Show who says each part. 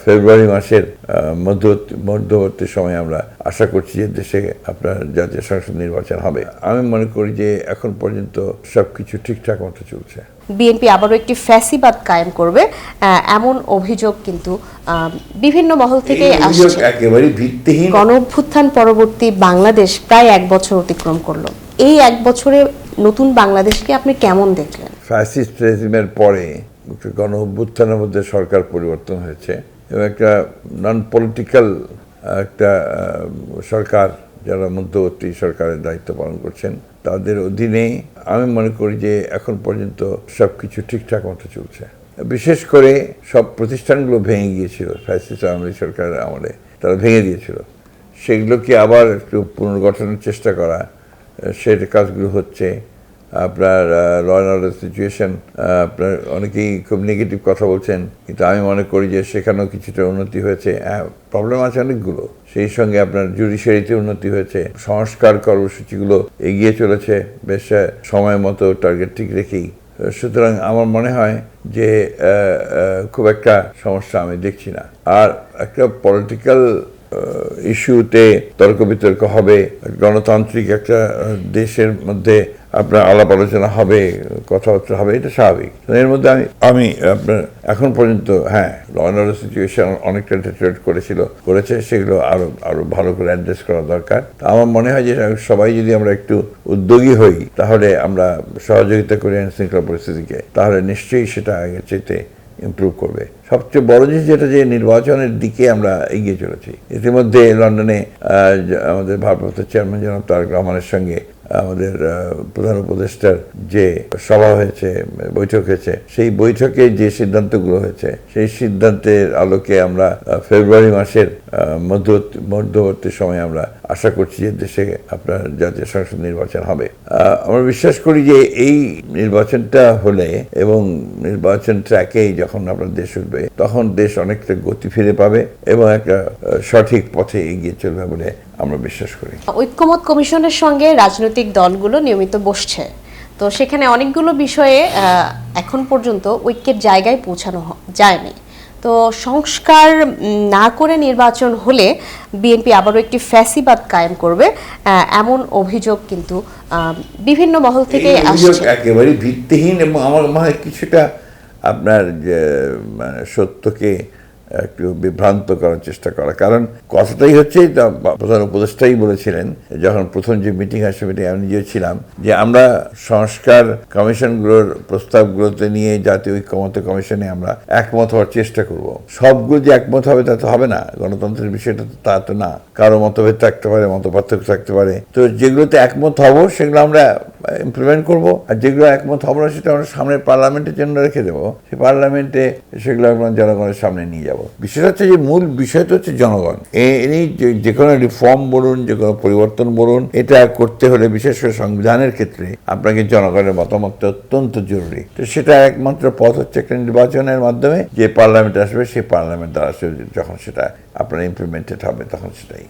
Speaker 1: ফেব্রুয়ারি মাসের মধ্যবর্তী সময়ে আমরা আশা করছি যে দেশে আপনার জাতীয় সংসদ নির্বাচন হবে। আমি মনে করি যে এখন পর্যন্ত সবকিছু ঠিকঠাক মতো চলছে।
Speaker 2: বিএনপি আবারও একটি ফ্যাসিবাদ কায়েম করবে এমন অভিযোগ কিন্তু বিভিন্ন মহল থেকে আসছে।
Speaker 1: একেবারে ভিত্তিহীন।
Speaker 2: গণঅভ্যুত্থান পরবর্তী বাংলাদেশ প্রায় 1 বছর অতিক্রম করলো। এই 1 বছরে নতুন বাংলাদেশকে আপনি কেমন দেখলেন?
Speaker 1: ফ্যাসিস্ট রেজিমের পরে গণঅভ্যুত্থানের মধ্যে সরকার পরিবর্তন হয়েছে এবং একটা নন পলিটিক্যাল একটা সরকার, যারা মধ্যবর্তী সরকারের দায়িত্ব পালন করছেন, তাদের অধীনে আমি মনে করি যে এখন পর্যন্ত সবকিছু ঠিকঠাক মতো চলছে। বিশেষ করে সব প্রতিষ্ঠানগুলো ভেঙে গিয়েছিল ফ্যাসিস্ট আওয়ামী লীগ সরকারের আমলে, তারা ভেঙে দিয়েছিল। সেগুলোকে আবার একটু পুনর্গঠনের চেষ্টা করা, সেটা কাজগুলো হচ্ছে। আপনার ল অ্যান্ড অর্ডার সিচুয়েশন, আপনার অনেকেই খুব নেগেটিভ কথা বলছেন, কিন্তু আমি মনে করি যে সেখানেও কিছুটা উন্নতি হয়েছে। প্রবলেম আছে অনেকগুলো, সেই সঙ্গে আপনার জুডিশিয়ারিতে উন্নতি হয়েছে। সংস্কার কর্মসূচিগুলো এগিয়ে চলেছে বেশ সময় মতো, টার্গেট ঠিক রেখেই। সুতরাং আমার মনে হয় যে খুব একটা সমস্যা আমি দেখছি না। আর একটা পলিটিক্যাল ইস্যুতে তর্ক বিতর্ক হবে, গণতান্ত্রিক একটা দেশের মধ্যে আপনার আলাপ আলোচনা হবে, কথাবার্তা হবে, এটা স্বাভাবিক। এর মধ্যে আমি আপনার এখন পর্যন্ত ল অ্যান্ড অর্ডার সিচুয়েশন অনেকটা ডিটেরিওরেট করেছে, সেগুলো আরো ভালো করে অ্যাড্রেস করা দরকার। আমার মনে হয় যে সবাই যদি আমরা একটু উদ্যোগী হই, তাহলে আমরা সহযোগিতা করি আইন শৃঙ্খলা পরিস্থিতিকে, তাহলে নিশ্চয়ই সেটা আগের চাইতে ইমপ্রুভ করবে। সবচেয়ে বড় জিনিস যেটা, যে নির্বাচনের দিকে আমরা এগিয়ে চলেছি। ইতিমধ্যে লন্ডনে আমাদের ভারপ্রাপ্ত চেয়ারম্যান জনাব তারেক রহমানের সঙ্গে আমাদের প্রধান উপদেষ্টার যে সভা হয়েছে, বৈঠক হয়েছে, সেই বৈঠকে যে সিদ্ধান্তগুলো হয়েছে, সেই সিদ্ধান্তের আলোকে আমরা ফেব্রুয়ারি মাসের মধ্যবর্তী সময়ে আমরা আশা করছি যে দেশে আপনার জাতীয় সংসদ নির্বাচন হবে। আমরা বিশ্বাস করি যে এই নির্বাচনটা হলে এবং নির্বাচন ট্র্যাকেই যখন আপনার দেশ উঠবে, তখন দেশ অনেকটা গতি ফিরে পাবে এবং একটা সঠিক পথে এগিয়ে চলবে বলে আমরা বিশ্বাস করি।
Speaker 2: ঐক্যমত কমিশনের সঙ্গে রাজনৈতিক দলগুলো নিয়মিত বসছে, তো সেখানে অনেকগুলো বিষয়ে এখন পর্যন্ত ঐক্যের জায়গায় পৌঁছানো যায়নি। তো সংস্কার না করে নির্বাচন হলে বিএনপি আবারও একটি ফ্যাসিবাদ কায়েম করবে এমন অভিযোগ কিন্তু বিভিন্ন মহল থেকে আসছে।
Speaker 1: একেবারে ভিত্তিহীন এবং আমার মনে হয় কিছুটা আপনার মানে সত্যকে একটু বিভ্রান্ত করার চেষ্টা করা। কারণ কথাটাই হচ্ছে, প্রধান উপদেষ্টাই বলেছিলেন যখন প্রথম যে মিটিং আসে, মিটিং আমি নিজেও ছিলাম, যে আমরা সংস্কার কমিশনগুলোর প্রস্তাবগুলোতে নিয়ে জাতীয় ঐক্যমত্য কমিশনে আমরা একমত হওয়ার চেষ্টা করব। সবগুলো যে একমত হবে তা তো হবে না, গণতন্ত্রের বিষয়টা তো তা তো না। কারো মতভেদ থাকতে পারে, মত পার্থক্য থাকতে পারে। তো যেগুলোতে একমত হব সেগুলো আমরা ইমপ্লিমেন্ট করব, আর যেগুলো একমত হব না সেটা আমরা সামনের পার্লামেন্টের জন্য রেখে দেবো। সেই পার্লামেন্টে সেগুলো আমরা জনগণের সামনে নিয়ে যাব। বিশেষ হচ্ছে যে মূল বিষয়টা হচ্ছে জনগণ। এই যে কোনো রিফর্ম বলুন, যে কোনো পরিবর্তন বলুন, এটা করতে হলে বিশেষ করে সংবিধানের ক্ষেত্রে আপনাকে জনগণের মতামতটা অত্যন্ত জরুরি। তো সেটা একমাত্র পথ হচ্ছে একটা নির্বাচনের মাধ্যমে, যে পার্লামেন্ট আসবে সেই পার্লামেন্ট দ্বারা যখন সেটা আপনার ইমপ্লিমেন্টেড হবে, তখন সেটাই।